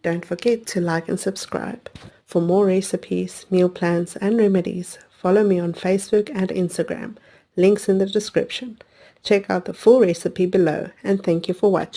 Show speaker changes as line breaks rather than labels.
Don't forget to like and subscribe. For more recipes, meal plans and remedies, follow me on Facebook and Instagram. Links in the description. Check out the full recipe below, and thank you for watching.